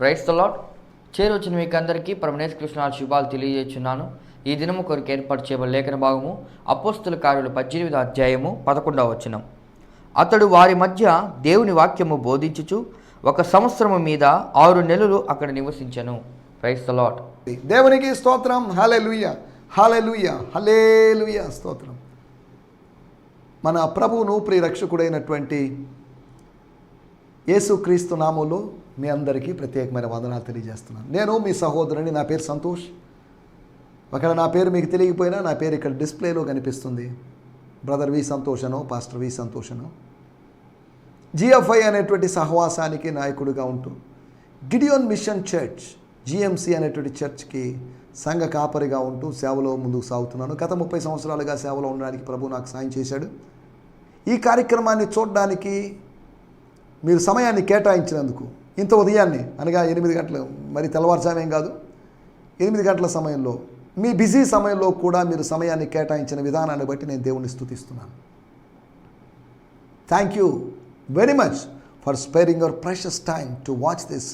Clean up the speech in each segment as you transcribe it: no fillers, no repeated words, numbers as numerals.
Praise the lord. చేరొచ్చిన మీకు అందరికీ ప్రభువైన కృష్ణాల శుభాలు తెలియజేస్తున్నాను. ఈ దినము కొరకు ఏర్పాటు చేయబడిన లేఖన భాగము అపోస్తలుల కార్యములు 18వ అధ్యాయము 11వ వచనం. అతడు వారి మధ్య దేవుని వాక్యము బోధించుచు 1 సంవత్సరము మీద 6 నెలలు అక్కడ నివసించెను. Praise the lord. దేవునికి స్తోత్రం. హల్లెలూయా, హల్లెలూయా, హల్లెలూయా, స్తోత్రం. మన ప్రభువును ప్రియరక్షకుడైనటువంటి యేసుక్రీస్తు నామములో మీ అందరికీ ప్రత్యేకమైన వందనాలు తెలియజేస్తున్నాను. నేను మీ సహోదరుని, నా పేరు సంతోష్. ఒకవేళ నా పేరు మీకు తెలియకపోయినా నా పేరు ఇక్కడ డిస్ప్లేలో కనిపిస్తుంది. బ్రదర్ వి సంతోషను, పాస్టర్ వి సంతోషను. జిఎఫ్ఐ అనేటువంటి సహవాసానికి నాయకుడిగా ఉంటూ గిడియోన్ మిషన్ చర్చ్ జిఎంసి అనేటువంటి చర్చ్కి సంఘ కాపరిగా ఉంటూ సేవలో ముందుకు సాగుతున్నాను. గత 30 సంవత్సరాలుగా సేవలో ఉండడానికి ప్రభు నాకు సాయం చేశాడు. ఈ కార్యక్రమాన్ని చూడడానికి మీరు సమయాన్ని కేటాయించినందుకు, ఇంత ఉదయాన్నే అనగా 8 గంటలు, మరి తెల్లవారుజామేం కాదు, 8 గంటల సమయంలో, మీ బిజీ సమయంలో కూడా మీరు సమయాన్ని కేటాయించిన విధానాన్ని బట్టి నేను దేవుణ్ణి స్తుతిస్తున్నాను. Thank you very much for sparing your precious time to watch this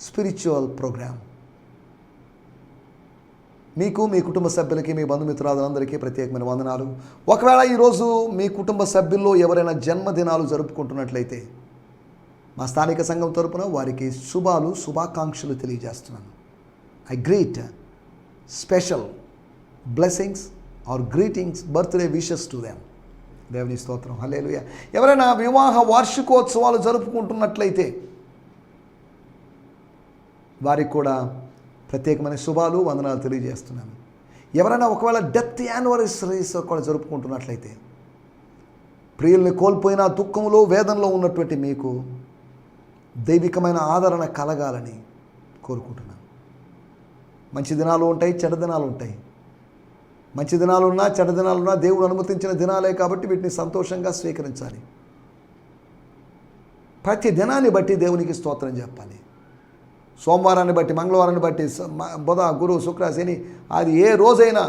spiritual programme. మీకు, మీ కుటుంబ సభ్యులకి, మీ బంధుమిత్రులందరికీ ప్రత్యేకమైన వందనాలు. ఒకవేళ ఈరోజు మీ కుటుంబ సభ్యుల్లో ఎవరైనా జన్మదినాలు జరుపుకుంటున్నట్లయితే మా స్థానిక సంఘం తరపున వారికి శుభాకాంక్షలు తెలియజేస్తున్నాను. I greet special blessings or greetings, birthday wishes to them. దేవుని స్తోత్రం. హల్లెలూయా. ఎవరైనా వివాహ వార్షికోత్సవాలు జరుపుకుంటున్నట్లయితే వారికి కూడా ప్రత్యేకమైన శుభాలు, వందనాలు తెలియజేస్తున్నాను. ఎవరైనా ఒకవేళ డెత్ యానివర్సరీస్ కూడా జరుపుకుంటున్నట్లయితే, ప్రియుల్ని కోల్పోయిన దుఃఖంలో, వేదనలో ఉన్నటువంటి మీకు దైవికమైన ఆదరణ కలగాలని కోరుకుంటున్నాను. మంచి దినాలు ఉంటాయి, చెడ్డ దినాలు ఉంటాయి. మంచి దినాలున్నా, చెడ్డ దినాలున్నా దేవుడు అనుమతించిన దినాలే కాబట్టి వీటిని సంతోషంగా స్వీకరించాలి. ప్రతి దినాన్ని బట్టి దేవునికి స్తోత్రం చెప్పాలి. సోమవారాన్ని బట్టి, మంగళవారాన్ని బట్టి, బుధ, గురు, శుక్ర, శని, అది ఏ రోజైనా,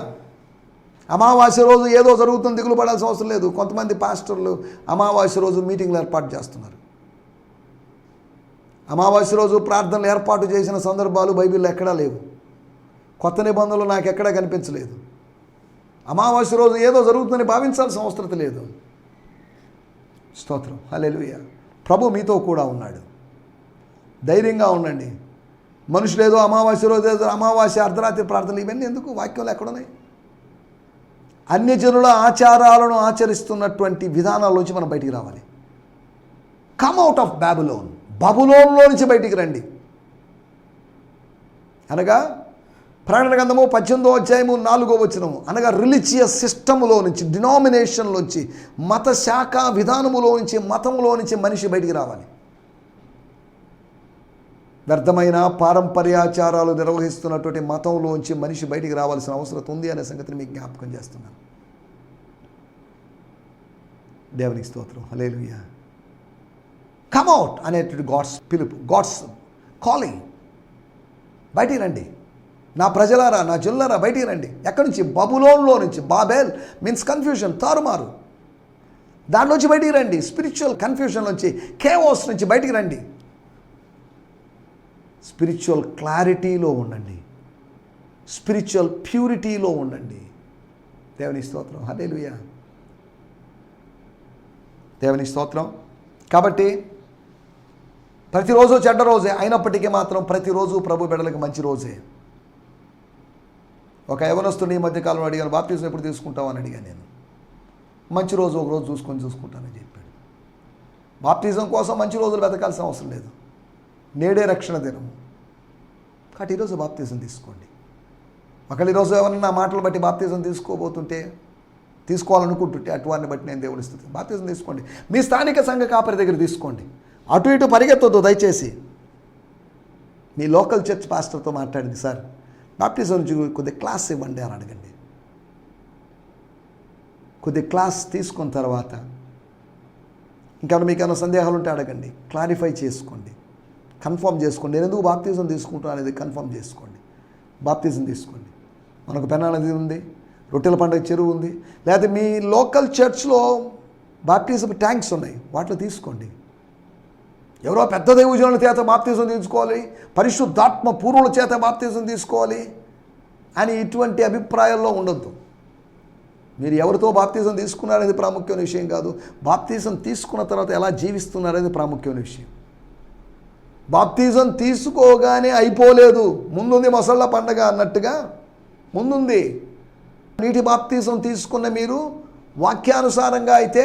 అమావాస్య రోజు ఏదో జరుగుతుంది, దిగులు పడాల్సిన అవసరం లేదు. కొంతమంది పాస్టర్లు అమావాస్య రోజు మీటింగ్లు ఏర్పాటు చేస్తున్నారు. అమావాస్య రోజు ప్రార్థనలు ఏర్పాటు చేసిన సందర్భాలు బైబిల్లో ఎక్కడా లేవు. కొత్త నిబంధనలు నాకు ఎక్కడా కనిపించలేదు. అమావాస్య రోజు ఏదో జరుగుతుందని భావించాల్సిన అవసరం లేదు. స్తోత్రం. హల్లెలూయా. ప్రభు మీతో కూడా ఉన్నాడు. ధైర్యంగా ఉండండి. మనుషులు ఏదో అమావాస్య రోజు ఏదో అమావాస్య అర్ధరాత్రి ప్రార్థనలు, ఇవన్నీ ఎందుకు? వాక్యంలో ఎక్కడున్నాయి? అన్యజనుల ఆచారాలను ఆచరిస్తున్నటువంటి విధానాల్లోంచి మనం బయటికి రావాలి. Come out of Babylon. బబులోన్లో నుంచి బయటికి రండి. అనగా ప్రకటన గ్రంథము 18వ అధ్యాయము 4వ వచనము, అనగా రిలీజియస్ సిస్టములో నుంచి, డినామినేషన్లోంచి, మత శాఖ విధానములో నుంచి, మతంలో నుంచి మనిషి బయటికి రావాలి. వ్యర్థమైన పారంపర్యాచారాలు నిర్వహిస్తున్నటువంటి మతంలోంచి మనిషి బయటికి రావాల్సిన అవసరం ఉంది అనే సంగతిని మీకు జ్ఞాపకం చేస్తున్నాను. దేవునికి స్తోత్రం. హల్లెలూయా. కమ్ అవుట్ అనేటువంటి గాడ్స్ పిలుపు, గాడ్స్ కాలింగ్. బయటికి రండి నా ప్రజలారా, నా జనులారా, బయటికి రండి. ఎక్కడి నుంచి? బబులోన్లో నుంచి. బాబెల్ మీన్స్ కన్ఫ్యూజన్, తారుమారు. దాంట్లోంచి బయటికి రండి. స్పిరిచువల్ కన్ఫ్యూజన్ నుంచి, కేఓస్ నుంచి బయటికి రండి. స్పిరిచువల్ క్లారిటీలో ఉండండి. స్పిరిచువల్ ప్యూరిటీలో ఉండండి. దేవుని స్తోత్రం. హల్లెలూయా. దేవుని స్తోత్రం. కాబట్టి ప్రతిరోజు చెడ్డ రోజే అయినప్పటికీ మాత్రం ప్రతిరోజు ప్రభు బిడ్డలకు మంచి రోజే. ఒక యవనస్తుని ఈ మధ్యకాలంలో అడిగాను, బాప్టిజం ఎప్పుడు తీసుకుంటావు అని అడిగాను నేను. మంచి రోజు ఒక రోజు చూసుకుంటానని చెప్పాడు. బాప్టిజం కోసం మంచి రోజులు వెతకాల్సిన అవసరం లేదు. నేడే రక్షణ దినము కాబట్టి ఈరోజు బాప్తిజం తీసుకోండి. ఒకళ్ళు ఈరోజు ఎవరన్నా నా మాటలు బట్టి బాప్తిజం తీసుకోవాలనుకుంటుంటే అటువారిని బట్టి నేను దేవుని స్తుతి. బాప్తిజం తీసుకోండి. మీ స్థానిక సంఘ కాపరి దగ్గర తీసుకోండి. అటు ఇటు పరిగెత్తొద్దు దయచేసి. మీ లోకల్ చర్చ్ పాస్టర్తో మాట్లాడింది, సార్ బాప్టిజం నుంచి కొద్ది క్లాస్ ఇవ్వండి అని అడగండి. కొద్ది క్లాస్ తీసుకున్న తర్వాత ఇంకా మీకు ఏమైనా సందేహాలు ఉంటే అడగండి. క్లారిఫై చేసుకోండి, కన్ఫర్మ్ చేసుకోండి. నేను ఎందుకు బాప్తిజం తీసుకుంటాను అనేది కన్ఫర్మ్ చేసుకోండి. బాప్తిజం తీసుకోండి. మనకు పెన్నా నది ఉంది, రొట్టెల పండుగ చెరువు ఉంది, లేకపోతే మీ లోకల్ చర్చ్లో బాప్టిజం ట్యాంక్స్ ఉన్నాయి, వాటిలో తీసుకోండి. ఎవరో పెద్ద దైవజనుల చేత బాప్తిజం తీసుకోవాలి, పరిశుద్ధాత్మ పూర్వుల చేత బాప్తిజం తీసుకోవాలి అని ఇటువంటి అభిప్రాయాల్లో ఉండొద్దు. మీరు ఎవరితో బాప్తిజం తీసుకున్నారనేది ప్రాముఖ్యమైన విషయం కాదు, బాప్తిజం తీసుకున్న తర్వాత ఎలా జీవిస్తున్నారనేది ప్రాముఖ్యమైన విషయం. బాప్తిజం తీసుకోగానే అయిపోలేదు, ముందుంది మొసళ్ళ పండగ అన్నట్టుగా ముందుంది. నీటి బాప్తిజం తీసుకున్న మీరు వాక్యానుసారంగా అయితే,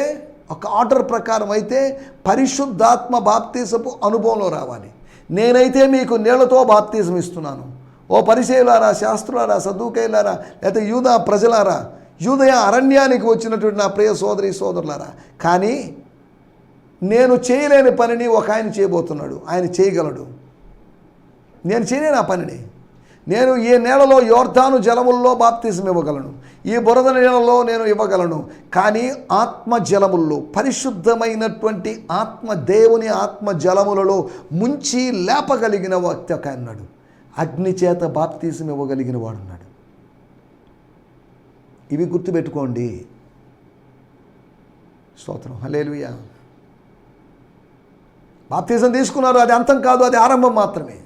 ఒక ఆర్డర్ ప్రకారం అయితే పరిశుద్ధాత్మ బాప్తిజపు అనుభవంలో రావాలి. నేనైతే మీకు నీళ్లతో బాప్తిజం ఇస్తున్నాను. ఓ పరిసయ్యులారా, శాస్త్రులారా, సద్దూకయ్యులారా, లేకపోతే యూదా ప్రజలారా, యూదయ అరణ్యానికి వచ్చినటువంటి నా ప్రియ సోదరి సోదరులారా, కానీ నేను చేయలేని పనిని ఒక ఆయన చేయబోతున్నాడు. ఆయన చేయగలడు. నేను చేయలేని ఆ పనిని. నేను ఈ నేలలో యోర్దాను జలముల్లో బాప్తిజం ఇవ్వగలను, ఈ బురద నీళ్ళలో నేను ఇవ్వగలను, కానీ ఆత్మ జలముల్లో, పరిశుద్ధమైనటువంటి ఆత్మ, దేవుని ఆత్మ జలములలో ముంచి లేపగలిగిన వ్యక్తి ఒక అన్నాడు. అగ్ని చేత బాప్తిజం ఇవ్వగలిగిన వాడు ఉన్నాడు. ఇవి గుర్తుపెట్టుకోండి. స్తోత్రం, హల్లెలూయా. బాప్తిజం తీసుకున్నారు, అది అంతం కాదు, అది ఆరంభం మాత్రమే.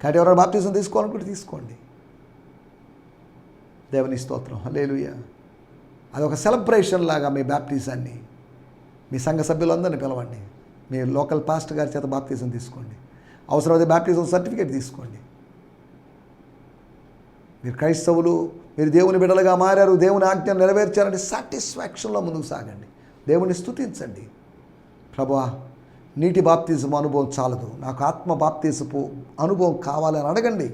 కాబట్టి ఎవరైనా బాప్తిజం తీసుకోవాలనుకుంటే తీసుకోండి. దేవుని స్తోత్రం, హల్లెలూయా. అదొక సెలబ్రేషన్ లాగా మీ బాప్టిజాన్ని మీ సంఘ సభ్యులందరినీ పిలవండి. మీ లోకల్ పాస్టర్ గారి చేత బాప్తిజం తీసుకోండి. అవసరమైతే బాప్టిజం సర్టిఫికేట్ తీసుకోండి. మీరు క్రైస్తవులు, మీరు దేవుని బిడ్డలుగా మారారు, దేవుని ఆజ్ఞను నెరవేర్చారంటే సాటిస్ఫాక్షన్లో ముందుకు సాగండి. దేవుని స్తుతించండి. ప్రభువా, నీటి బాప్తిజం అనుభవం చాలదు, నాకు ఆత్మ బాప్తిజపు అనుభవం కావాలని అడగండి.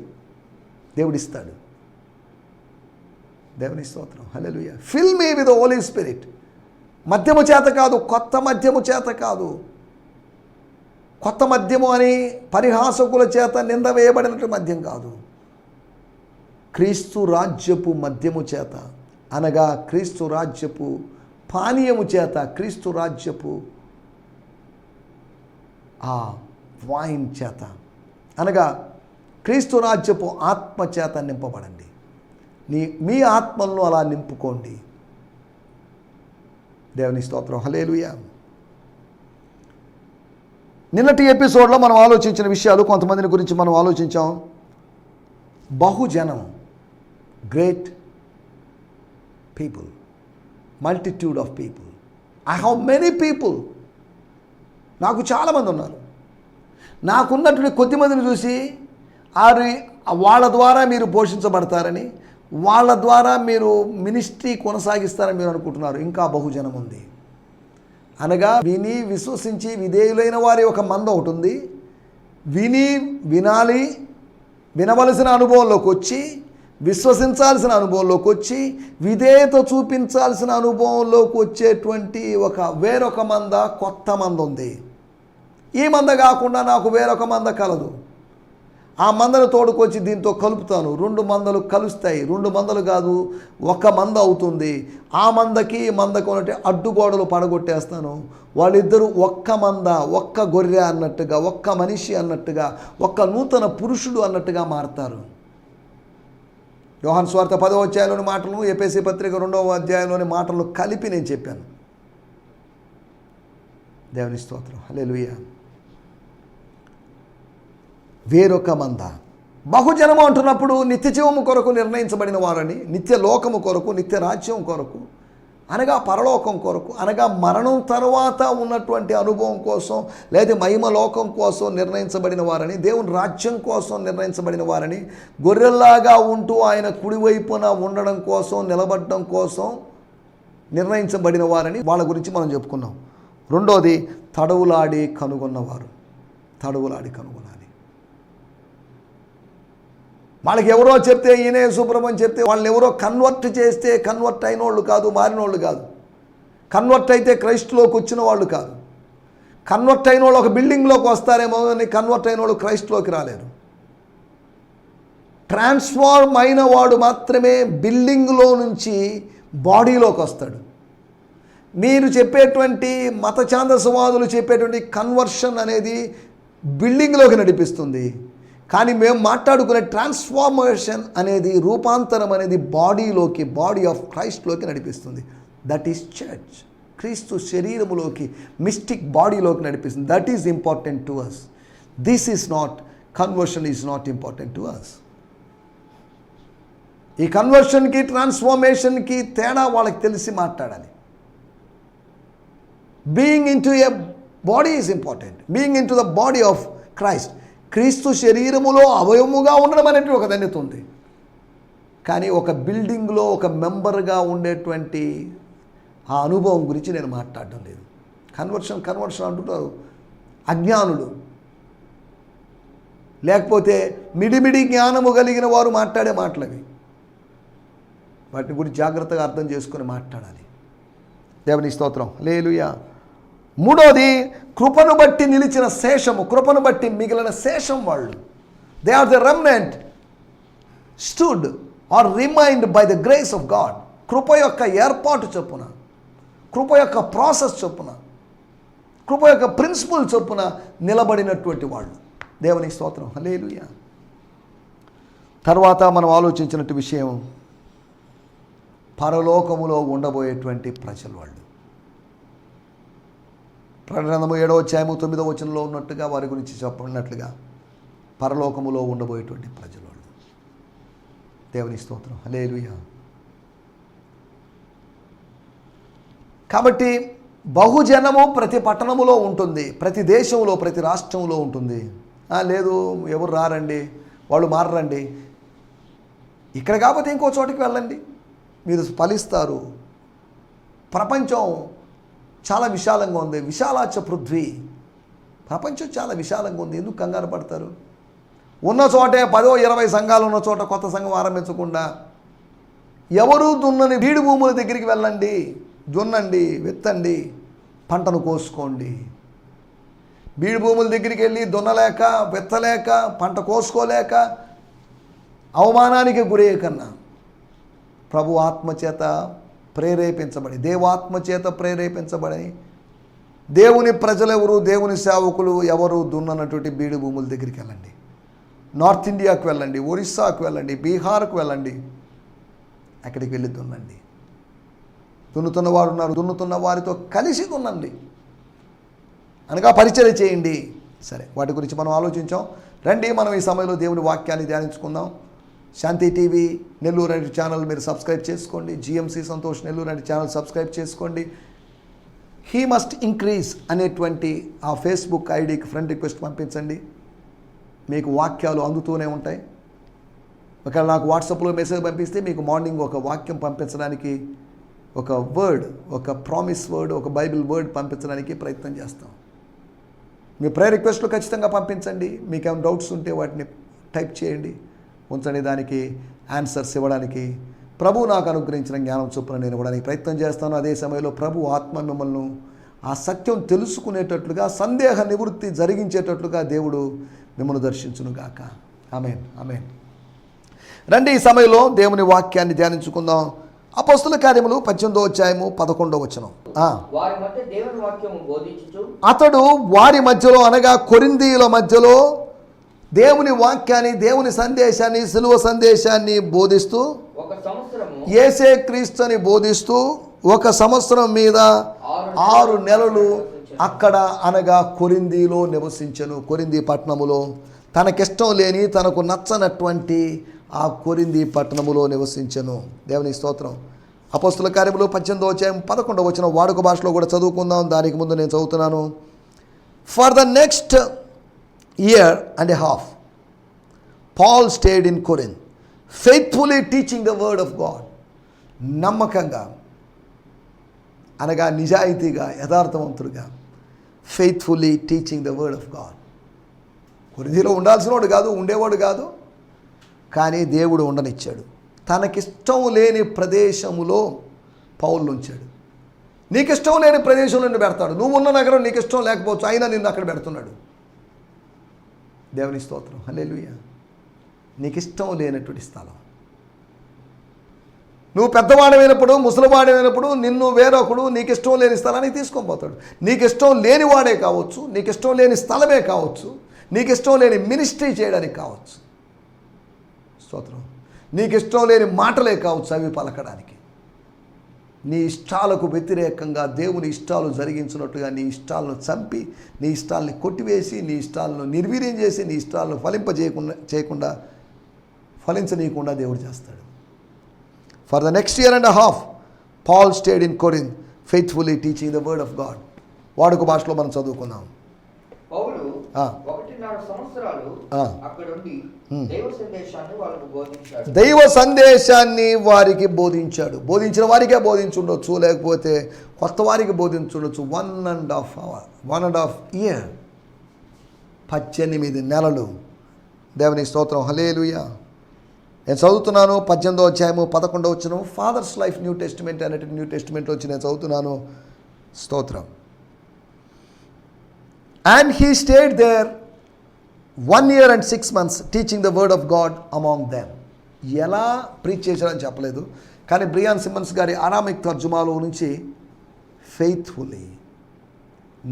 దేవుడిస్తాడు. దేవుని స్తోత్రం, hallelujah. Fill me with Holy Spirit. మద్యము చేత కాదు, కొత్త మద్యము చేత కాదు. కొత్త మద్యము అని పరిహాసకుల చేత నింద వేయబడినట్టు మద్యం కాదు. క్రీస్తు రాజ్యపు మద్యము చేత, అనగా క్రీస్తు రాజ్యపు పానీయము చేత, క్రీస్తు రాజ్యపు ఆ వైన్ చేత, అనగా క్రీస్తు రాజ్యపు ఆత్మ చేత నింపబడండి. మీ ఆత్మలను అలా నింపుకోండి. దేవుని స్తోత్రం, హల్లెలూయా. నిన్నటి ఎపిసోడ్లో మనం ఆలోచించిన విషయాలు, కొంతమందిని గురించి మనం ఆలోచించాం. బహుజనం, great people, multitude of people. I have many people. నాకు చాలామంది ఉన్నారు. నాకున్నటువంటి కొద్దిమందిని చూసి వాళ్ళ ద్వారా మీరు పోషించబడతారని, వాళ్ళ ద్వారా మీరు మినిస్ట్రీ కొనసాగిస్తారని మీరు అనుకుంటున్నారు. ఇంకా బహుజనం ఉంది. అనగా విని విశ్వసించి విధేయులైన వారి ఒక మంద ఒకటి ఉంది. వినాలి, వినవలసిన అనుభవంలోకి వచ్చి, విశ్వసించాల్సిన అనుభవంలోకి వచ్చి, విధేయత చూపించాల్సిన అనుభవంలోకి వచ్చేటువంటి వేరొక మంద, కొత్త మంద ఉంది. ఈ మంద కాకుండా నాకు వేరొక మంద కలదు. ఆ మందను తోడుకొచ్చి దీంతో కలుపుతాను. 2 మందలు కలుస్తాయి. 2 మందలు కాదు, ఒక మంద అవుతుంది. ఆ మందకి ఈ మందకు ఉన్నట్టు అడ్డుగోడలు పడగొట్టేస్తాను. వాళ్ళిద్దరూ ఒక్క మంద, ఒక్క గొర్రె అన్నట్టుగా, ఒక్క మనిషి అన్నట్టుగా, ఒక్క నూతన పురుషుడు అన్నట్టుగా మారతారు. యోహాను సువార్త 10వ అధ్యాయంలోని మాటలను, ఎఫెసీ పత్రిక 2వ అధ్యాయంలోని మాటలను కలిపి నేను చెప్పాను. దేవుని స్తోత్రం, హల్లెలూయా. వేరొక మంద. బహుజనము అంటున్నప్పుడు నిత్య జీవము కొరకు నిర్ణయించబడిన వారని, నిత్య లోకము కొరకు, నిత్య రాజ్యం కొరకు, అనగా పరలోకం కొరకు, అనగా మరణం తర్వాత ఉన్నటువంటి అనుభవం కోసం, లేదా మహిమ లోకం కోసం నిర్ణయించబడిన వారని, దేవుని రాజ్యం కోసం నిర్ణయించబడిన వారని, గొర్రెల్లాగా ఉంటూ ఆయన కుడివైపున ఉండడం కోసం, నిలబడడం కోసం నిర్ణయించబడిన వారని వాళ్ళ గురించి మనం చెప్పుకున్నాం. రెండోది, తడవులాడి కనుగొన్నవారు. తడవులాడి కనుగొనాలి. వాళ్ళకి ఎవరో చెప్తే, ఈయనే సుబ్రహ్మణ్యం చెప్తే, వాళ్ళని ఎవరో కన్వర్ట్ చేస్తే కన్వర్ట్ అయిన వాళ్ళు కాదు, మారినోళ్ళు కాదు. కన్వర్ట్ అయితే క్రైస్ట్లోకి వచ్చిన వాళ్ళు కాదు. కన్వర్ట్ అయిన వాళ్ళు ఒక బిల్డింగ్లోకి వస్తారేమో కానీ కన్వర్ట్ అయిన వాళ్ళు క్రైస్ట్లోకి రాలేరు. ట్రాన్స్ఫార్మ్ అయిన వాడు మాత్రమే బిల్డింగ్లో నుంచి బాడీలోకి వస్తాడు. మీరు చెప్పేటువంటి మత ఛాందసవాదులు చెప్పేటువంటి కన్వర్షన్ అనేది బిల్డింగ్లోకి నడిపిస్తుంది. కానీ మేము మాట్లాడుకునే ట్రాన్స్ఫార్మేషన్ అనేది, రూపాంతరం అనేది బాడీలోకి, బాడీ ఆఫ్ క్రైస్ట్లోకి నడిపిస్తుంది. That is church. క్రీస్తు శరీరములోకి, మిస్టిక్ బాడీలోకి నడిపిస్తుంది. That is important to us. This is not, conversion is not important to us. ఈ కన్వర్షన్కి, ట్రాన్స్ఫార్మేషన్కి తేడా వాళ్ళకి తెలిసి మాట్లాడాలి. Being into a body is important. Being into the body of Christ, క్రీస్తు శరీరములో అవయవముగా ఉండడం అనేది ఒక ధన్యత ఉంది. కానీ ఒక బిల్డింగ్లో ఒక మెంబర్గా ఉండేటువంటి ఆ అనుభవం గురించి నేను మాట్లాడడం లేదు. కన్వర్షన్ అంటుంటారు అజ్ఞానులు, లేకపోతే మిడిమిడి జ్ఞానము కలిగిన వారు మాట్లాడే మాటలవి. వాటిని గురించి జాగ్రత్తగా అర్థం చేసుకొని మాట్లాడాలి. దేవుని స్తోత్రం, హల్లెలూయా. మూడోది, కృపను బట్టి నిలిచిన శేషము, కృపను బట్టి మిగిలిన శేషం వాళ్ళు. They are the remnant stood are remained by the grace of God. కృప యొక్క ఏర్పాటు చొప్పున, కృప యొక్క ప్రాసెస్ చొప్పున, కృప యొక్క ప్రిన్సిపల్ చొప్పున నిలబడినటువంటి వాళ్ళు. దేవుని స్తోత్రం, హల్లెలూయా. తర్వాత మనం ఆలోచించినట్టు విషయం, పరలోకములో ఉండబోయేటువంటి ప్రజలు వాళ్ళు. ప్రకటన 7:9 ఉన్నట్టుగా వారి గురించి చెప్పినట్లుగా పరలోకములో ఉండబోయేటువంటి ప్రజలు వాళ్ళు. దేవుని స్తోత్రం, హల్లెలూయా. కాబట్టి బహుజనము ప్రతి పట్టణములో ఉంటుంది, ప్రతి దేశంలో, ప్రతి రాష్ట్రంలో ఉంటుంది. లేదు ఎవరు రారండి, వాళ్ళు మారరండి, ఇక్కడ కాకపోతే ఇంకో చోటికి వెళ్ళండి, మీరు ఫలిస్తారు. ప్రపంచం చాలా విశాలంగా ఉంది. విశాలాచ పృథ్వీ, ప్రపంచం చాలా విశాలంగా ఉంది. ఎందుకు కంగారు పడతారు? ఉన్న చోటే 10-20 సంఘాలు ఉన్న చోట కొత్త సంఘం ఆరంభించకుండా ఎవరు దున్నని బీడు భూముల దగ్గరికి వెళ్ళండి, దున్నండి, విత్తండి, పంటను కోసుకోండి. బీడు భూముల దగ్గరికి వెళ్ళి దున్నలేక, విత్తలేక, పంట కోసుకోలేక అవమానానికి గురయ్యే కన్నా ప్రభు ఆత్మచేత ప్రేరేపించబడి, దేవాత్మచేత ప్రేరేపించబడి, దేవుని ప్రజలెవరు, దేవుని సేవకులు ఎవరు దున్ననటువంటి బీడు భూముల దగ్గరికి వెళ్ళండి. నార్త్ ఇండియాకు వెళ్ళండి, ఒరిస్సాకు వెళ్ళండి, బీహార్కు వెళ్ళండి, అక్కడికి వెళ్ళి దున్నండి. దున్నుతున్న వారు ఉన్నారు, దున్నుతున్న వారితో కలిసి దున్నండి, అనగా పరిచర్య చేయండి. సరే, వాటి గురించి మనం ఆలోచించాం. రండి మనం ఈ సమయంలో దేవుని వాక్యాన్ని ధ్యానించుకుందాం. శాంతి టీవీ నెల్లూరు అనే ఛానల్ మీరు సబ్స్క్రైబ్ చేసుకోండి. జిఎంసి సంతోష్ నెల్లూరు అనే ఛానల్ సబ్స్క్రైబ్ చేసుకోండి. హీ మస్ట్ ఇంక్రీజ్ అనేటువంటి ఆ ఫేస్బుక్ ఐడికి ఫ్రెండ్ రిక్వెస్ట్ పంపించండి. మీకు వాక్యాలు అందుతూనే ఉంటాయి. ఒకవేళ నాకు వాట్సాప్లో మెసేజ్ పంపిస్తే మీకు మార్నింగ్ ఒక వాక్యం పంపించడానికి, ఒక వర్డ్, ఒక ప్రామిస్ వర్డ్, ఒక బైబిల్ వర్డ్ పంపించడానికి ప్రయత్నం చేస్తాం. మీ ప్రేయర్ రిక్వెస్ట్లు ఖచ్చితంగా పంపించండి. మీకు ఏమైనా డౌట్స్ ఉంటే వాటిని టైప్ చేయండి, ఉంచండి. దానికి ఆన్సర్స్ ఇవ్వడానికి ప్రభు నాకు అనుగ్రహించిన జ్ఞానం చొప్పున నేను ఇవ్వడానికి ప్రయత్నం చేస్తాను. అదే సమయంలో ప్రభు ఆత్మ మిమ్మల్ని ఆ సత్యం తెలుసుకునేటట్లుగా, సందేహ నివృత్తి జరిగించేటట్లుగా దేవుడు మిమ్మల్ని దర్శించునుగాక. ఆమేన్, ఆమేన్. రండి ఈ సమయంలో దేవుని వాక్యాన్ని ధ్యానించుకుందాం. అపోస్తల కార్యములు 18:11. వారి మధ్య దేవుని వాక్యము బోధించుచు, అతడు వారి మధ్యలో, అనగా కొరింథీయుల మధ్యలో దేవుని వాక్యాన్ని, దేవుని సందేశాన్ని, సిలువ సందేశాన్ని బోధిస్తూ, యేసే క్రీస్తుని బోధిస్తూ 1 సంవత్సరం మీద 6 నెలలు అక్కడ, అనగా కొరింథీలో నివసించెను. కొరింథీ పట్టణములో, తనకిష్టం లేని, తనకు నచ్చనటువంటి ఆ కొరింథీ పట్టణములో నివసించెను. దేవుని స్తోత్రం. అపోస్తల కార్యములు 18:11 వాడుక భాషలో కూడా చదువుకుందాం. దానికి ముందు నేను చదువుతున్నాను. For the next year and a half Paul stayed in Corinth, faithfully teaching the word of God. నమ్మకంగా, అనగా నిజాయితీగా, యథార్థవంతుడిగా, faithfully teaching the word of God. కొరింథీలో ఉండాల్సినవాడు కాదు, ఉండేవాడు కాదు, కానీ దేవుడు ఉండనిచ్చాడు. తనకిష్టం లేని ప్రదేశములో పౌలు ఉంచాడు. నీకు ఇష్టం లేని ప్రదేశంలో నిన్ను పెడతాడు. నువ్వు ఉన్న నగరం నీకు ఇష్టం లేకపోవచ్చు, అయినా నిన్ను అక్కడ పెడుతున్నాడు. దేవుని స్తోత్రం, హల్లెలూయా. నీకు ఇష్టం లేనటువంటి స్థలం. నువ్వు పెద్దవాడమైనప్పుడు, ముసలివాడమైనప్పుడు నిన్ను వేరొకడు నీకు ఇష్టం లేని స్థలానికి తీసుకొని పోతాడు. నీకు ఇష్టం లేని వాడే కావచ్చు, నీకు ఇష్టం లేని స్థలమే కావచ్చు, నీకు ఇష్టం లేని మినిస్ట్రీ చేయడానికి కావచ్చు, స్తోత్రం, నీకు ఇష్టం లేని మాటలే కావచ్చు అవి పలకడానికి. నీ ఇష్టాలకు వ్యతిరేకంగా దేవుని ఇష్టాలు జరిగించినట్టుగా నీ ఇష్టాలను చంపి, నీ ఇష్టాలని కొట్టివేసి, నీ ఇష్టాలను నిర్వీర్యం చేసి, నీ ఇష్టాలను ఫలించనీయకుండా దేవుడు చేస్తాడు. For the next year and a half, Paul stayed in Corinth, faithfully teaching the word of God. వాడుక భాషలో మనం చదువుకుందాం. పౌలు 1.5 సంవత్సరాలు అక్కడ ఉండి దైవ సందేశాన్ని వాళ్ళకు బోధించాడు. దైవ సందేశాన్ని వారికి బోధించాడు. బోధించిన వారికే బోధించుండొచ్చు, లేకపోతే కొత్త వారికి బోధించుండొచ్చు. 1.5 year, 18 నెలలు. దేవుని స్తోత్రం, హల్లెలూయా. నేను చదువుతున్నాను 18వ అధ్యాయము 11వ వచనం. ఫాదర్స్ లైఫ్ న్యూ టెస్టిమెంట్ అనేటువంటి న్యూ టెస్టిమెంట్లో వచ్చి నేను చదువుతున్నాను. స్తోత్రం. And he stayed there 1 year and 6 months teaching the word of God among them. ఎలా ప్రీచ్ చేశారని చెప్పలేదు, కానీ బ్రియాన్ సిమ్మన్స్ గారి అరామిక్ తర్జుమాలో నుంచి ఫెయిత్ఫుల్లీ,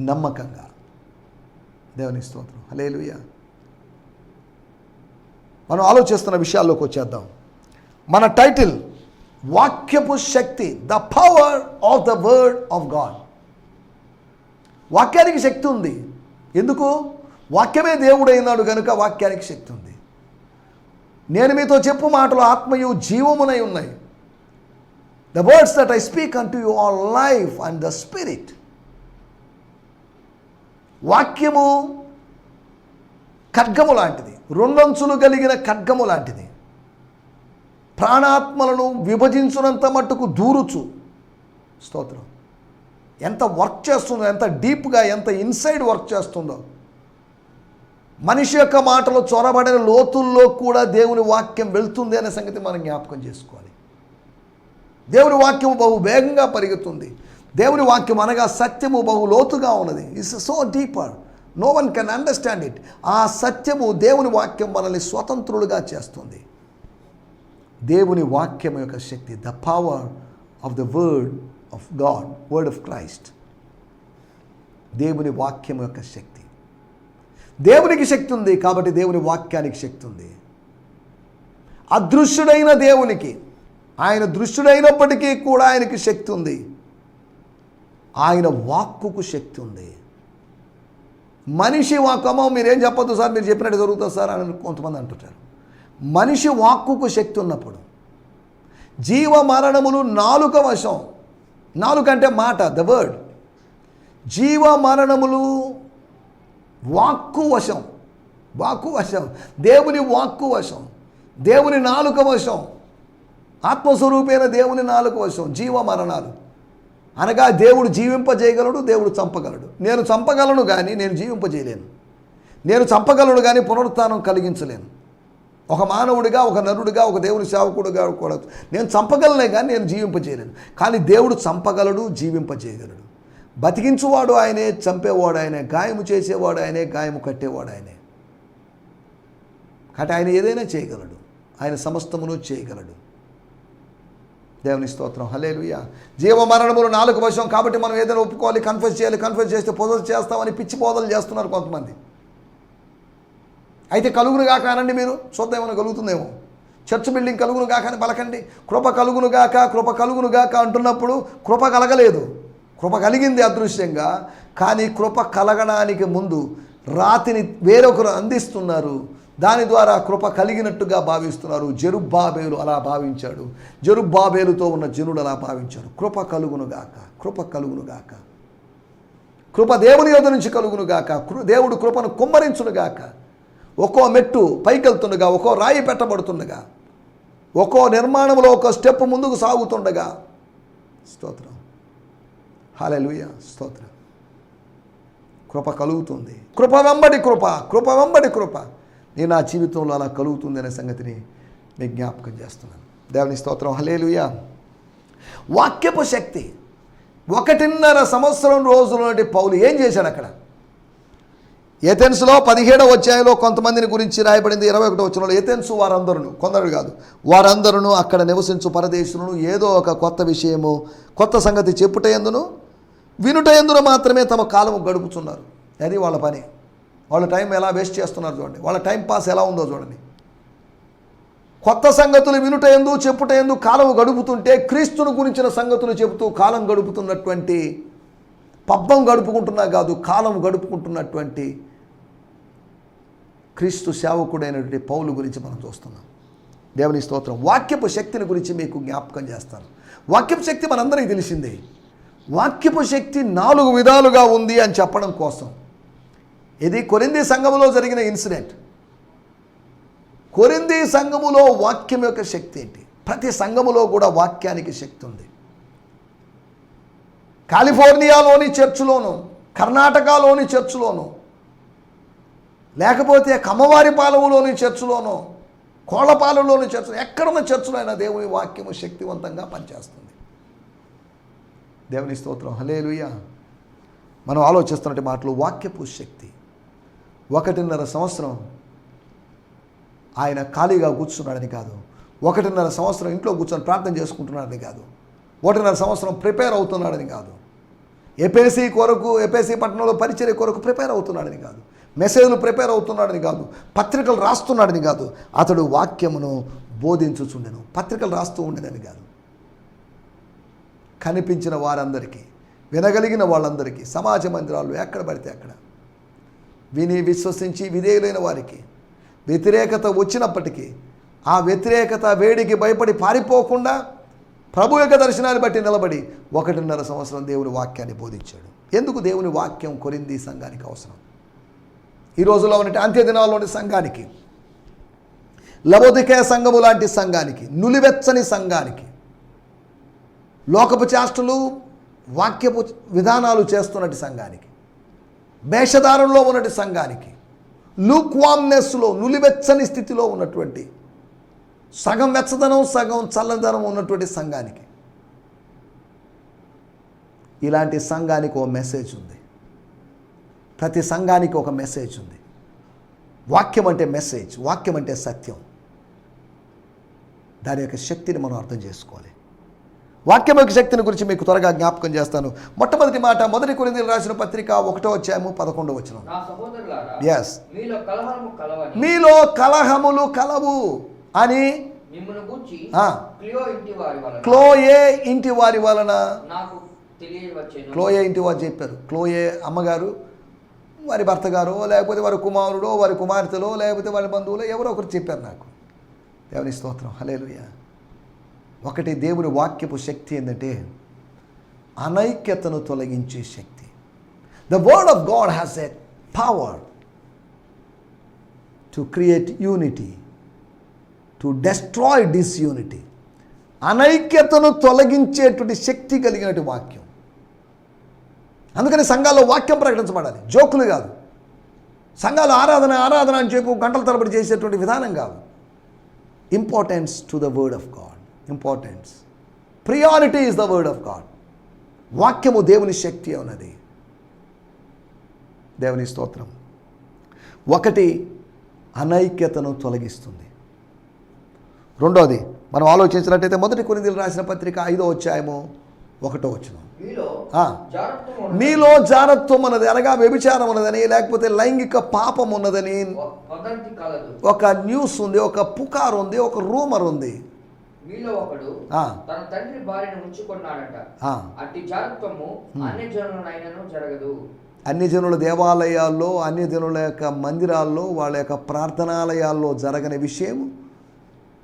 నమ్మకంగా. దేవుని స్తోత్రం, హల్లెలూయా. మనం ఆలోచిస్తున్న విషయాల్లోకి వచ్చేద్దాం. మన టైటిల్ వాక్యపు శక్తి, the power of the word of God. వాక్యానికి శక్తి ఉంది. ఎందుకు? వాక్యమే దేవుడు అయినాడు కనుక వాక్యానికి శక్తి ఉంది. నేను మీతో చెప్పు మాటలు ఆత్మయు జీవమునై ఉన్నాయి. The words that I speak unto you are life and the spirit. వాక్యము ఖడ్గము లాంటిది, 2 అంచులు కలిగిన ఖడ్గము లాంటిది. ప్రాణాత్మలను విభజించునంత మట్టుకు దూరుచు. స్తోత్రం. ఎంత వర్క్ చేస్తుందో, ఎంత డీప్గా, ఎంత ఇన్సైడ్ వర్క్ చేస్తుందో. మనిషి యొక్క మాటలు చొరబడిన లోతుల్లో కూడా దేవుని వాక్యం వెళ్తుంది అనే సంగతి మనం జ్ఞాపకం చేసుకోవాలి. దేవుని వాక్యము బహు వేగంగా పరిగెత్తుంది. దేవుని వాక్యం అనగా సత్యము బహు లోతుగా ఉన్నది. It's so deeper, no one can understand it. ఆ సత్యము, దేవుని వాక్యం మనల్ని స్వతంత్రులుగా చేస్తుంది. దేవుని వాక్యం యొక్క శక్తి, the power of the word of God, word of Christ. దేవుని వాక్యం యొక్క శక్తి. దేవునికి శక్తి ఉంది కాబట్టి దేవుని వాక్యానికి శక్తి ఉంది. అదృశ్యుడైన దేవునికి, ఆయన దృశ్యుడైనప్పటికీ కూడా ఆయనకి శక్తి ఉంది. ఆయన వాక్కుకు శక్తి ఉంది. మనిషి వాక్కమో మీరేం చెప్పొద్దు సార్, మీరు చెప్పినట్టు జరుగుతుంది సార్ అని కొంతమంది అంటుంటారు. మనిషి వాక్కుకు శక్తి ఉన్నప్పుడు, జీవ మరణములు నాలుక వశం. నాలుక అంటే మాట, ద వర్డ్. జీవ మరణములు వాక్కు వశం. వాక్కు వశం, దేవుని వాక్కు వశం, దేవుని నాలుక వశం. ఆత్మస్వరూపైన దేవుని నాలుక వశం. జీవ మరణాలు అనగా దేవుడు జీవింపజేయగలడు, దేవుడు చంపగలడు. నేను చంపగలను కానీ నేను జీవింపజేయలేను. నేను చంపగలను కానీ పునరుత్థానం కలిగించలేను. ఒక మానవుడిగా, ఒక నరుడిగా, ఒక దేవుని సేవకుడిగా కూడా నేను చంపగలనే కానీ నేను జీవింపజేయలేను. కానీ దేవుడు చంపగలడు, జీవింపజేయగలడు. బతికించువాడు ఆయనే, చంపేవాడు ఆయనే, గాయము చేసేవాడు ఆయనే, గాయము కట్టేవాడు ఆయనే. కాబట్టి ఆయన ఏదైనా చేయగలడు, ఆయన సమస్తమును చేయగలడు. దేవుని స్తోత్రం, హల్లెలూయా. జీవ మరణములు నాలుక వశం కాబట్టి మనం ఏదైనా ఒప్పుకోవాలి, కన్ఫెస్ చేయాలి. కన్ఫెస్ చేస్తే పొదలు చేస్తామని పిచ్చి బోధలు చేస్తున్నారు కొంతమంది. అయితే కలుగును గాక అనండి, మీరు చూద్దాం ఏమైనా కలుగుతుందేమో. చర్చ్ బిల్డింగ్ కలుగును గాక అని పలకండి. కృప కలుగును గాక, కృప కలుగును గాక అంటున్నప్పుడు కృప కలగలేదు. కృప కలిగింది అదృశ్యంగా, కానీ కృప కలగడానికి ముందు రాతిని వేరొకరు అందిస్తున్నారు. దాని ద్వారా కృప కలిగినట్టుగా భావిస్తున్నారు. జెరుబ్బాబేలు అలా భావించాడు. జెరుబ్బాబేలుతో ఉన్న జనుడు అలా భావించాడు. కృప కలుగునుగాక, కృప కలుగునుగాక, కృప దేవుని యొద్ద నుంచి కలుగునుగాక. దేవుడు కృపను కుమ్మరించునుగాక. ఒక్కో మెట్టు పైకెళ్తుండగా, ఒక్కో రాయి పెట్టబడుతుండగా, ఒక్కో నిర్మాణంలో ఒక స్టెప్ ముందుకు సాగుతుండగా. స్తోత్రం, హల్లెలూయా, స్తోత్రం. కృప కలుగుతుంది. కృప వెంబడి కృప, కృప వెంబడి కృప. నేను నా జీవితంలో అలా కలుగుతుంది అనే సంగతిని మీకు జ్ఞాపకం చేస్తున్నాను. దేవుని స్తోత్రం, హల్లెలూయా. వాక్యపు శక్తి. 1.5 సంవత్సరం రోజుల నుండి పౌలు ఏం చేశాడు అక్కడ? ఏథెన్స్లో 17వ అధ్యాయంలో కొంతమందిని గురించి రాయబడింది. 21వ వచనంలో ఏథెన్సు వారందరూ, కొందరు కాదు, వారందరూ అక్కడ నివసించు పరదేశులను ఏదో ఒక కొత్త విషయము, కొత్త సంగతి చెప్పుటయందును వినుటయందును మాత్రమే తమ కాలము గడుపుతున్నారు. అది వాళ్ళ పని. వాళ్ళ టైం ఎలా వేస్ట్ చేస్తున్నారు చూడండి. వాళ్ళ టైం పాస్ ఎలా ఉందో చూడండి. కొత్త సంగతులు వినుట యందు చెప్పుట యందు కాలం గడుపుతుంటే క్రీస్తును గురించిన సంగతులు చెబుతూ కాలం గడుపుతున్నటువంటి, పబ్బం గడుపుకుంటున్నా కాదు కాలం గడుపుకుంటున్నటువంటి క్రీస్తు సేవకుడైనటువంటి పౌలు గురించి మనం చూస్తున్నాం. దేవుని స్తోత్రం. వాక్యపు శక్తిని గురించి మీకు జ్ఞాపకం చేస్తాను. వాక్యపు శక్తి మనందరికీ తెలిసిందే. వాక్యపు శక్తి 4 విధాలుగా ఉంది అని చెప్పడం కోసం ఇది కొరింథీ సంఘములో జరిగిన ఇన్సిడెంట్. కొరింథీ సంఘములో వాక్యం యొక్క శక్తి ఏంటి? ప్రతి సంఘములో కూడా వాక్యానికి శక్తి ఉంది. కాలిఫోర్నియాలోని చర్చిలోను, కర్ణాటకలోని చర్చిలోను, లేకపోతే కమ్మవారిపాలెంలోని చర్చిలోను, కోళ్లపాలెంలోని చర్చలు, ఎక్కడున్న చర్చలో అయినా దేవుని వాక్యము శక్తివంతంగా పనిచేస్తుంది. దేవుని స్తోత్రం. హల్లెలూయా. మనం ఆలోచిస్తున్నట్టు మాటలు వాక్యపు శక్తి. 1.5 సంవత్సరం ఆయన ఖాళీగా కూర్చున్నాడని కాదు, 1.5 సంవత్సరం ఇంట్లో కూర్చొని ప్రార్థన చేసుకుంటున్నాడని కాదు, 1.5 సంవత్సరం ప్రిపేర్ అవుతున్నాడని కాదు, ఎపేసీ పట్టణంలో పరిచర్య కొరకు ప్రిపేర్ అవుతున్నాడని కాదు, మెసేజ్లు ప్రిపేర్ అవుతున్నాడని కాదు, పత్రికలు రాస్తున్నాడని కాదు, అతడు వాక్యమును బోధించుచుండెను. పత్రికలు రాస్తూ ఉండేదని కాదు, కనిపించిన వారందరికీ, వినగలిగిన వాళ్ళందరికీ, సమాజ మందిరాలు ఎక్కడ పడితే అక్కడ విని విశ్వసించి విధేయులైన వారికి వ్యతిరేకత వచ్చినప్పటికీ ఆ వ్యతిరేకత వేడికి భయపడి పారిపోకుండా ప్రభు యొక్క దర్శనాన్ని బట్టి నిలబడి 1.5 సంవత్సరం దేవుని వాక్యాన్ని బోధించాడు. ఎందుకు దేవుని వాక్యం కొరింథీ సంఘానికి అవసరం? ఈ రోజులో ఉన్న అంత్య దినాల్లోని సంఘానికి, లవోదికయ సంఘము లాంటి సంఘానికి, నులివెచ్చని సంఘానికి, లోకపు చేష్టలు వాక్యపు విధానాలు చేస్తున్నటి సంఘానికి, వేషధారంలో ఉన్నటి సంఘానికి, లూక్వామ్నెస్లో నులివెచ్చని స్థితిలో ఉన్నటువంటి, సగం వెచ్చదనం సగం చల్లదనం ఉన్నటువంటి సంఘానికి, ఇలాంటి సంఘానికి ఒక మెసేజ్ ఉంది. ప్రతి సంఘానికి ఒక మెసేజ్ ఉంది. వాక్యం అంటే మెసేజ్, వాక్యం అంటే సత్యం. దాని యొక్క శక్తిని మనం అర్థం చేసుకోవాలి. వాక్యం యొక్క శక్తిని గురించి మీకు త్వరగా జ్ఞాపకం చేస్తాను. మొట్టమొదటి మాట 1 కొరింథీయులకు రాసిన పత్రిక 1:11. నా సహోదరులారా, ఎస్, మీలో మీలో కలహములు కలవు అని మిమ్మును గూర్చి క్లోయే ఇంటి వారి వలన నాకు తెలియవచ్చెను. క్లోయే ఇంటి వారు చెప్పారు. క్లోయే అమ్మగారు, వారి భర్త గారు, లేకపోతే వారి కుమారుడో వారి కుమార్తెలో, లేకపోతే వారి బంధువులో ఎవరో ఒకరు చెప్పారు నాకు. దేవుని స్తోత్రం. హల్లెలూయా. ఒకటి, దేవుని వాక్యపు శక్తి ఏంటంటే అనైక్యతను తొలగించే శక్తి. The word of God has a power to create unity, to destroy disunity. అనైక్యతను తొలగించేటువంటి శక్తి కలిగినటువంటి వాక్యం. అందుకని సంఘాల్లో వాక్యం ప్రకటించబడాలి, జోకులు కాదు. సంఘాలు ఆరాధన ఆరాధన అని చెప్పి గంటల తరబడి చేసేటువంటి విధానం కాదు. Importance to the word of God. Importance, priority is the word of God. వాక్యము దేవుని శక్తి ఉన్నది. దేవుని స్తోత్రం. ఒకటి, అనైక్యతను తొలగిస్తుంది. రెండోది, మనం ఆలోచించినట్టయితే 1 కొరింథీయులకు రాసిన పత్రిక 5:1. మీలో జారత్వం ఉన్నది, అనగా వ్యభిచారం ఉన్నదని, లేకపోతే లైంగిక పాపం ఉన్నదని ఒక న్యూస్ ఉంది, ఒక పుకారు ఉంది, ఒక రూమర్ ఉంది. మీలో ఒకడు తన తండ్రి భార్యను ఉంచుకున్నాడట. అట్టి జారత్వము అన్ని జనులనైనను జరగదు. అన్ని జనుల దేవాలయాల్లో, అన్ని జనుల యొక్క మందిరాల్లో, వాళ్ళ యొక్క ప్రార్థనాలయాల్లో జరగని విషయం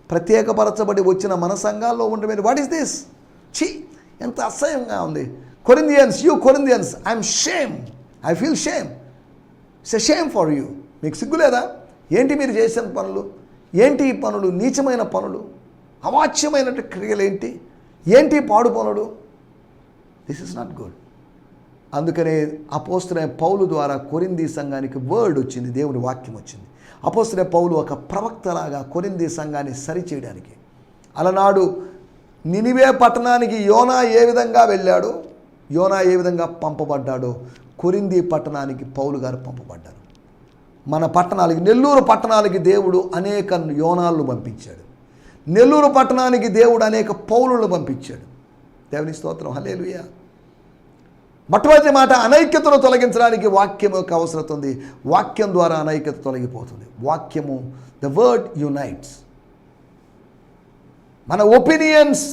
ప్రత్యేకపరచబడి వచ్చిన మన సంఘాల్లో ఉండమని. What is this? ఛీ, ఎంత అసహ్యంగా ఉంది. Corinthians, you Corinthians, I'm shame, I feel shame. It's a shame for you. మీకు సిగ్గులేదా? ఏంటి మీరు చేసిన పనులు? ఏంటి ఈ పనులు? నీచమైన పనులు, అవాచ్యమైన క్రియలు ఏంటి? ఏంటి పాడు పనులు? This is not good. అందుకనే అపోస్తలుడైన పౌలు ద్వారా కొరింథీ సంఘానికి వర్డ్ వచ్చింది, దేవుని వాక్యం వచ్చింది. అపోస్తలుడైన పౌలు ఒక ప్రవక్తలాగా కొరింథీ సంఘాన్ని సరిచేయడానికి, అలనాడు నినివే పట్టణానికి యోనా ఏ విధంగా వెళ్ళాడో, యోనా ఏ విధంగా పంపబడ్డాడో, కొరింథీ పట్టణానికి పౌలు గారు పంపబడ్డారు. మన పట్టణాలకి, నెల్లూరు పట్టణాలకి దేవుడు అనేక యోనాలను పంపించాడు. నెల్లూరు పట్టణానికి దేవుడు అనేక పౌలులను పంపించాడు. దేవుని స్తోత్రం. హల్లెలూయా. మొట్టమొదటి మాట, అనైక్యతను తొలగించడానికి వాక్యం యొక్క అవసరం ఉంది. వాక్యం ద్వారా అనైక్యత తొలగిపోతుంది. వాక్యము, ద వర్డ్ యునైట్స్. మన opinions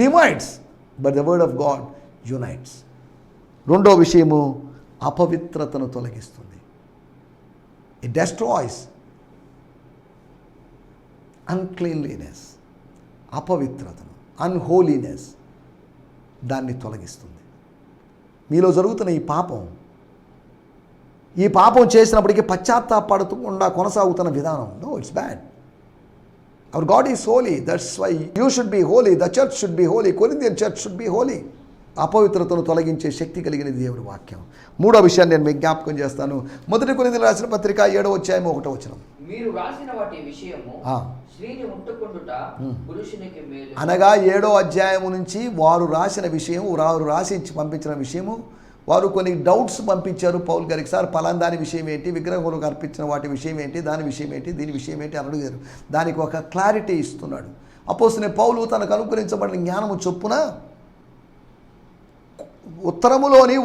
divides, but the word of God unites. రెండో విషయము అపవిత్రతను తొలగిస్తుంది. ఇట్ డెస్ట్రాయ్స్ అన్క్లీన్లీనెస్, అపవిత్రతను, అన్హోలీనెస్, దాన్ని తొలగిస్తుంది. మీలో జరుగుతున్న ఈ పాపం చేసినప్పటికీ పశ్చాత్తాపడకుండా కొనసాగుతున్న విధానం, no, it's bad. Our God is holy, that's why you should be holy, the church should be holy, Corinthian church should be holy. అపవిత్రతను తొలగించే శక్తి కలిగినది దేవుని వాక్యం. మూడో విషయాన్ని నేను మీకు జ్ఞాపకం చేస్తాను. 1 కొరింథీయులకు రాసిన పత్రిక 7వ అధ్యాయం 1వ వచనం. మీరు రాసిన వాటి విషయము స్త్రీని ముట్టుకొనుట పురుషునికి మేలు. అనగా 7వ అధ్యాయం నుంచి వారు రాసిన విషయం, వారు రాసి పంపించిన విషయము, వారు కొన్ని డౌట్స్ పంపించారు పౌల్ గారికి. సార్ పలానా దాని విషయం ఏంటి, విగ్రహములకు అర్పించిన వాటి విషయం ఏంటి, దాని విషయం ఏంటి, దీని విషయం ఏంటి అని అడిగారు. దానికి ఒక క్లారిటీ ఇస్తున్నాడు. అపోస్తలుడైన పౌలు తనకు అనుగ్రహించబడిన జ్ఞానము చొప్పున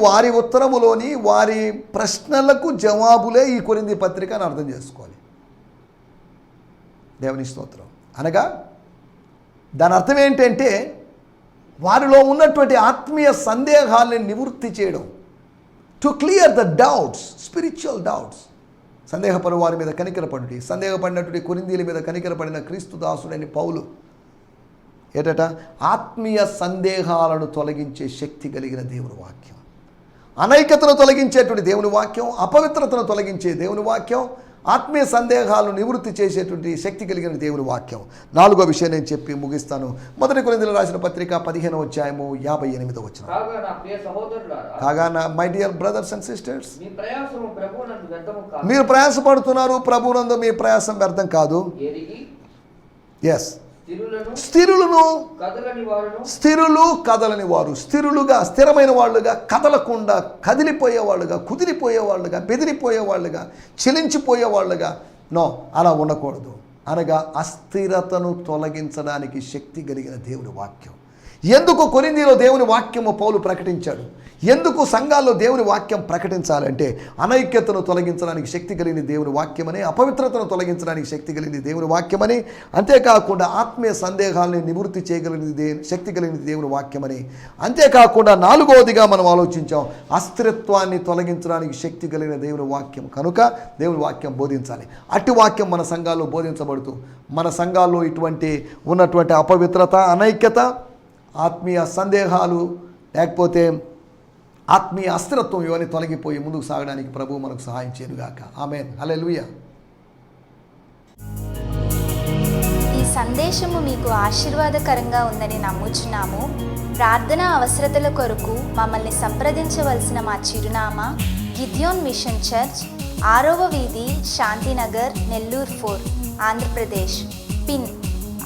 వారి ఉత్తరములోని వారి ప్రశ్నలకు జవాబులే ఈ కొరింథీ పత్రిక అని అర్థం చేసుకోవాలి. దేవుని స్తోత్రం. అనగా దాని అర్థం ఏంటంటే వారిలో ఉన్నటువంటి ఆత్మీయ సందేహాలను నివృత్తి చేయడం, to clear the doubts, spiritual doubts. సందేహపడు వారి మీద కనికరపడుడి, సందేహపడినటువంటి కొరింథీయుల మీద కనికరపడిన క్రీస్తు దాసుడైన పౌలు ఏటట ఆత్మీయ సందేహాలను తొలగించే శక్తి కలిగిన దేవుని వాక్యం, అనైక్యతను తొలగించేటువంటి దేవుని వాక్యం, అపవిత్రతను తొలగించే దేవుని వాక్యం, ఆత్మీయ సందేహాలను నివృత్తి చేసేటువంటి శక్తి కలిగిన దేవుని వాక్యం. 4వ విషయం నేను చెప్పి ముగిస్తాను. 1 కొరింథీయులకు రాసిన పత్రిక 15వ అధ్యాయము 58వ వచనం. కాగా నా my dear brothers and sisters, మీరు ప్రయాసపడుతున్నారు, ప్రభువునందు మీ ప్రయాసం వ్యర్థం కాదు. ఎస్, స్థిరులు కదలని వారు, స్థిరులుగా, స్థిరమైన వాళ్ళుగా, కదలకుండా కదిలిపోయేవాళ్ళుగా, కుదిరిపోయేవాళ్ళుగా, బెదిరిపోయేవాళ్ళుగా, చెలించిపోయేవాళ్ళుగా, నో, అలా ఉండకూడదు. అనగా అస్థిరతను తొలగించడానికి శక్తి కలిగిన దేవుని వాక్యం. ఎందుకు కొరింథీలో దేవుని వాక్యము పౌలు ప్రకటించాడు? ఎందుకు సంఘాల్లో దేవుని వాక్యం ప్రకటించాలంటే అనైక్యతను తొలగించడానికి శక్తి కలిగిన దేవుని వాక్యమని, అపవిత్రతను తొలగించడానికి శక్తి కలిగిన దేవుని వాక్యమని, అంతేకాకుండా ఆత్మీయ సందేహాలని నివృత్తి చేయగలిగినది శక్తి కలిగిన దేవుని వాక్యమని, అంతేకాకుండా 4వదిగా మనం ఆలోచించాం, అస్థిరత్వాన్ని తొలగించడానికి శక్తి కలిగిన దేవుని వాక్యం. కనుక దేవుని వాక్యం బోధించాలి. అట్టి వాక్యం మన సంఘాల్లో బోధించబడుతూ మన సంఘాల్లో ఇటువంటి ఉన్నటువంటి అపవిత్రత, అనైక్యత, ఆత్మీయ సందేహాలు, లేకపోతే ఆత్మీయ అస్థిరత్వం ఇవన్నీ తొలగిపోయి ముందుకు సాగడానికి ప్రభువు మనకు సహాయం చేయనుగాక. ఆమేన్. హల్లెలూయా. ఈ సందేశము మీకు ఆశీర్వాదకరంగా ఉందని నమ్ముచున్నాము. ప్రార్థన అవసరతల కొరకు మమ్మల్ని సంప్రదించవలసిన మా చిరునామా గిద్యోన్ మిషన్ చర్చ్, 6వ వీధి, శాంతినగర్, నెల్లూరు 4, ఆంధ్రప్రదేశ్. పిన్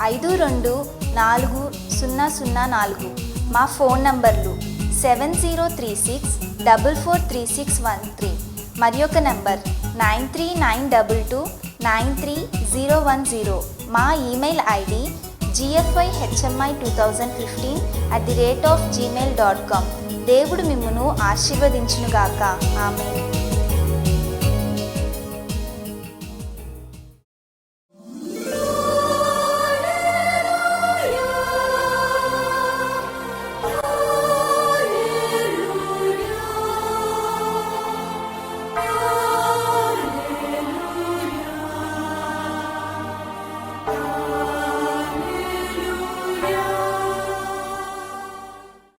524004. మా ఫోన్ నంబర్లు 7036443613 మరి ఒక నంబర్ 9392293010. మా ఈమెయిల్ ఐడి gfihmi2015@gmail.com. దేవుడు మిమ్మును ఆశీర్వదించునుగాక. ఆమేన్.